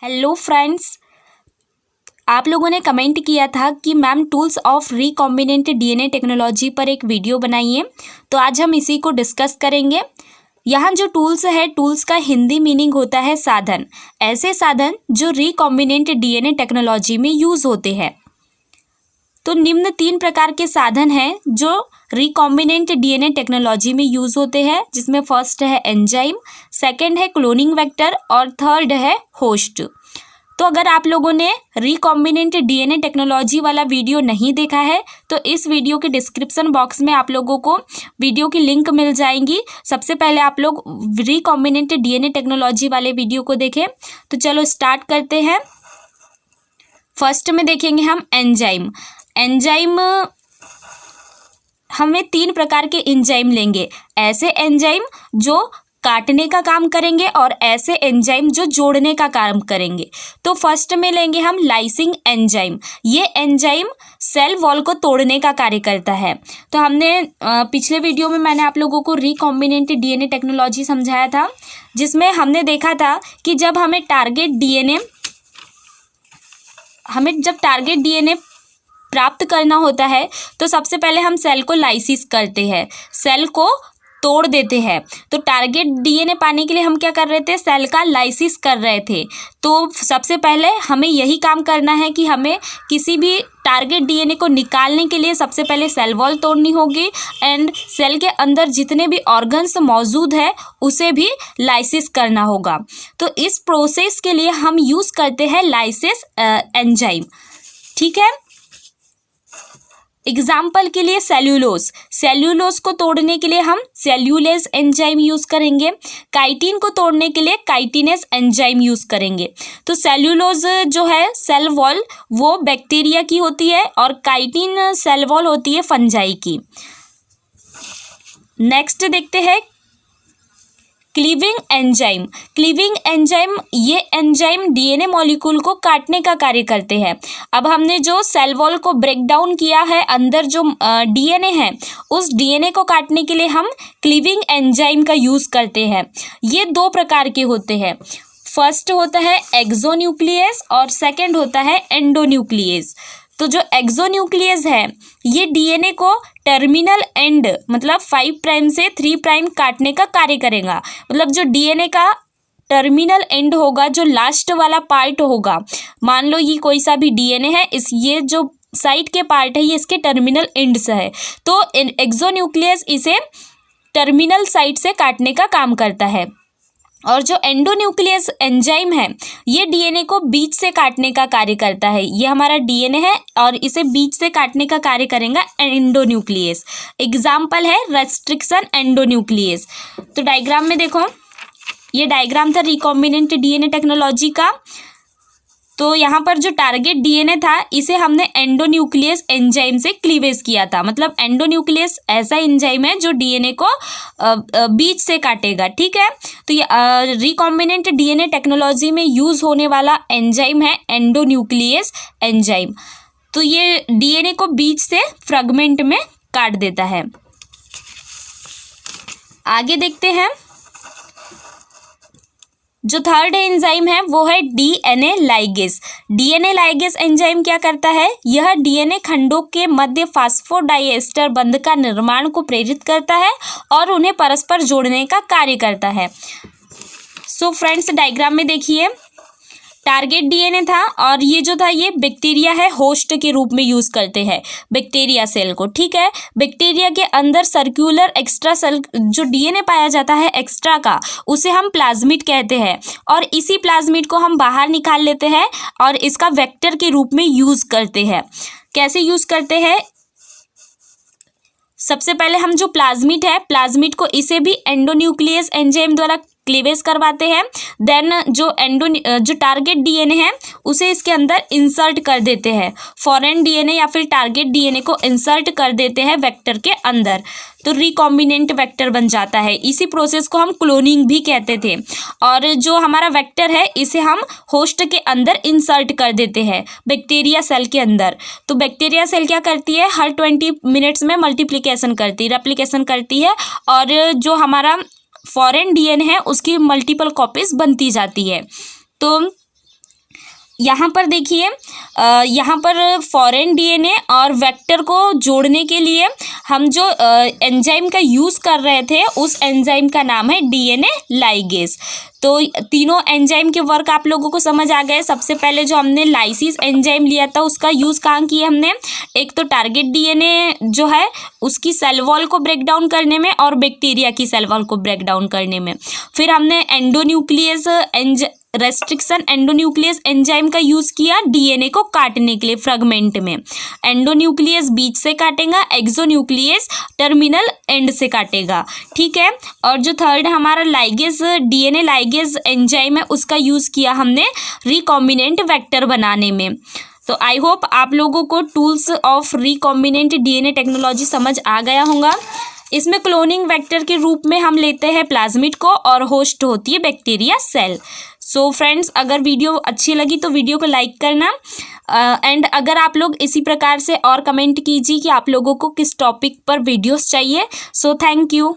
Hello friends, आप लोगों ने कमेंट किया था कि ma'am tools of recombinant DNA technology पर एक वीडियो बनाइए। तो आज हम इसी को डिस्कस करेंगे। यहाँ जो टूल्स है, टूल्स का हिंदी मीनिंग होता है साधन। ऐसे साधन जो रिकॉम्बिनेंट डीएनए टेक्नोलॉजी में यूज़ होते हैं। तो निम्न 3 प्रकार के साधन हैं जो रिकॉम्बिनेंट डीएनए टेक्नोलॉजी में यूज़ होते हैं, जिसमें फर्स्ट है एंजाइम, सेकंड है क्लोनिंग वेक्टर और थर्ड है होस्ट। तो अगर आप लोगों ने रिकॉम्बिनेंट डीएनए टेक्नोलॉजी वाला वीडियो नहीं देखा है तो इस वीडियो के डिस्क्रिप्शन बॉक्स में आप लोगों को वीडियो की लिंक मिल जाएंगी। सबसे पहले आप लोग रिकॉम्बिनेंट डीएनए टेक्नोलॉजी वाले वीडियो को देखें। तो चलो स्टार्ट करते हैं। फर्स्ट में देखेंगे हम एंजाइम। एंजाइम हमें 3 प्रकार के एंजाइम लेंगे। ऐसे एंजाइम जो काटने का काम करेंगे और ऐसे एंजाइम जो जोड़ने का काम करेंगे। तो फर्स्ट में लेंगे हम लाइसिंग एंजाइम। ये एंजाइम सेल वॉल को तोड़ने का कार्य करता है। तो हमने पिछले वीडियो में मैंने आप लोगों को रिकॉम्बिनेंट डीएनए टेक्नोलॉजी समझाया था, जिसमें हमने देखा था कि जब हमें जब टारगेट डीएनए प्राप्त करना होता है तो सबसे पहले हम सेल को लाइसिस करते हैं, सेल को तोड़ देते हैं। तो टारगेट डीएनए पाने के लिए हम क्या कर रहे थे, सेल का लाइसिस कर रहे थे। तो सबसे पहले हमें यही काम करना है कि हमें किसी भी टारगेट डीएनए को निकालने के लिए सबसे पहले सेल वॉल तोड़नी होगी एंड सेल के अंदर जितने भी ऑर्गन्स मौजूद है उसे भी लाइसिस करना होगा। तो इस प्रोसेस के लिए हम यूज़ करते हैं लाइसिस एंजाइम। ठीक है। एग्जाम्पल के लिए सेल्यूलोज को तोड़ने के लिए हम सेल्यूलेज एंजाइम यूज़ करेंगे। काइटिन को तोड़ने के लिए काइटिनेस एंजाइम यूज़ करेंगे। तो सेल्यूलोज जो है सेल वॉल वो बैक्टीरिया की होती है और काइटिन सेल वॉल होती है फंजाई की। नेक्स्ट देखते हैं क्लीविंग एंजाइम। क्लीविंग एंजाइम, ये एंजाइम डीएनए मॉलिक्यूल को काटने का कार्य करते हैं। अब हमने जो सेल वॉल को ब्रेक डाउन किया है, अंदर जो डीएनए है उस डीएनए को काटने के लिए हम क्लीविंग एंजाइम का यूज़ करते हैं। ये 2 प्रकार के होते हैं। फर्स्ट होता है एक्सोन्यूक्लियस और सेकेंड होता है एंडोन्यूक्लियस। तो जो एक्सोन्यूक्लियस है ये डीएनए को टर्मिनल एंड मतलब 5 प्राइम से 3 प्राइम काटने का कार्य करेगा। मतलब जो डीएनए का टर्मिनल एंड होगा, जो लास्ट वाला पार्ट होगा, मान लो ये कोई सा भी डीएनए है, ये जो साइड के पार्ट है ये इसके टर्मिनल एंड से है। तो एक्सोन्यूक्लियस इसे टर्मिनल साइड से काटने का काम करता है। और जो एंडोन्यूक्लियस एंजाइम है ये डीएनए को बीच से काटने का कार्य करता है। ये हमारा डीएनए है और इसे बीच से काटने का कार्य करेगा एंडोन्यूक्लियस। एग्जाम्पल है रेस्ट्रिक्शन एंडोन्यूक्लियस। तो डायग्राम में देखो, ये डायग्राम था रिकॉम्बिनेंट डीएनए टेक्नोलॉजी का। तो यहाँ पर जो टारगेट डीएनए था इसे हमने एंडोन्यूक्लियस एंजाइम से क्लीवेज किया था। मतलब एंडोन्यूक्लियस ऐसा एंजाइम है जो डीएनए को बीच से काटेगा। ठीक है। तो ये रिकॉम्बिनेंट डीएनए टेक्नोलॉजी में यूज़ होने वाला एंजाइम है एंडोन्यूक्लियस एंजाइम। तो ये डीएनए को बीच से फ्रेगमेंट में काट देता है। आगे देखते हैं, जो थर्ड एंजाइम है वो है DNA ligase. DNA ligase enzyme क्या करता है, यह डीएनए खंडों के मध्य फास्फोडाइएस्टर बंध का निर्माण को प्रेरित करता है और उन्हें परस्पर जोड़ने का कार्य करता है। सो फ्रेंड्स, डायग्राम में देखिए, टारगेट डीएनए था और ये जो था ये बैक्टीरिया है, होस्ट के रूप में यूज़ करते हैं बैक्टीरिया सेल को। ठीक है। बैक्टीरिया के अंदर सर्कुलर एक्स्ट्रा सेल जो डीएनए पाया जाता है एक्स्ट्रा का, उसे हम प्लाज्मिड कहते हैं और इसी प्लाज्मिड को हम बाहर निकाल लेते हैं और इसका वेक्टर के रूप में यूज़ करते हैं। कैसे यूज़ करते हैं, सबसे पहले हम जो प्लाज्मिड है, प्लाज्मिड को इसे भी एंडोन्यूक्लियस एंजाइम द्वारा क्लीवेज करवाते हैं। देन जो टारगेट डीएनए है उसे इसके अंदर इंसर्ट कर देते हैं। फॉरेन डीएनए या फिर टारगेट डीएनए को इंसर्ट कर देते हैं वेक्टर के अंदर, तो रिकॉम्बिनेंट वेक्टर बन जाता है। इसी प्रोसेस को हम क्लोनिंग भी कहते थे। और जो हमारा वेक्टर है इसे हम होस्ट के अंदर इंसर्ट कर देते हैं बैक्टीरिया सेल के अंदर। तो बैक्टीरिया सेल क्या करती है, हर 20 मिनट्स में मल्टीप्लिकेशन करती है, रेप्लिकेशन करती है और जो हमारा फॉरेन डीएनए है उसकी मल्टीपल कॉपीज बनती जाती है। तो यहाँ पर देखिए, यहाँ पर फॉरेन डीएनए और वेक्टर को जोड़ने के लिए हम जो एंजाइम का यूज़ कर रहे थे उस एंजाइम का नाम है डीएनए लाइगेज। तो तीनों एंजाइम के वर्क आप लोगों को समझ आ गए। सबसे पहले जो हमने लाइसिस एंजाइम लिया था उसका यूज़ कहाँ किया हमने, एक तो टारगेट डीएनए जो है उसकी सेल वॉल को ब्रेक डाउन करने में और बैक्टीरिया की सेल वॉल को ब्रेक डाउन करने में। फिर हमने एंडोन्यूक्लियस रेस्ट्रिक्शन एंडोन्यूक्लियस एंजाइम का यूज़ किया डीएनए को काटने के लिए फ्रेगमेंट में। एंडोन्यूक्लियस बीच से काटेगा, एक्सोन्यूक्लियस टर्मिनल एंड से काटेगा, ठीक है। और जो थर्ड हमारा लाइगेज डीएनए लाइगेज एंजाइम है उसका यूज़ किया हमने रिकॉम्बिनेंट वेक्टर बनाने में। तो आई होप आप लोगों को tools of recombinant DNA technology समझ आ गया होगा। इसमें क्लोनिंग वेक्टर के रूप में हम लेते हैं प्लाज्मिड को और होस्ट होती है बैक्टीरिया सेल। सो फ्रेंड्स, अगर वीडियो अच्छी लगी तो वीडियो को लाइक करना एंड अगर आप लोग इसी प्रकार से और कमेंट कीजिए कि आप लोगों को किस टॉपिक पर वीडियोस चाहिए। So thank you.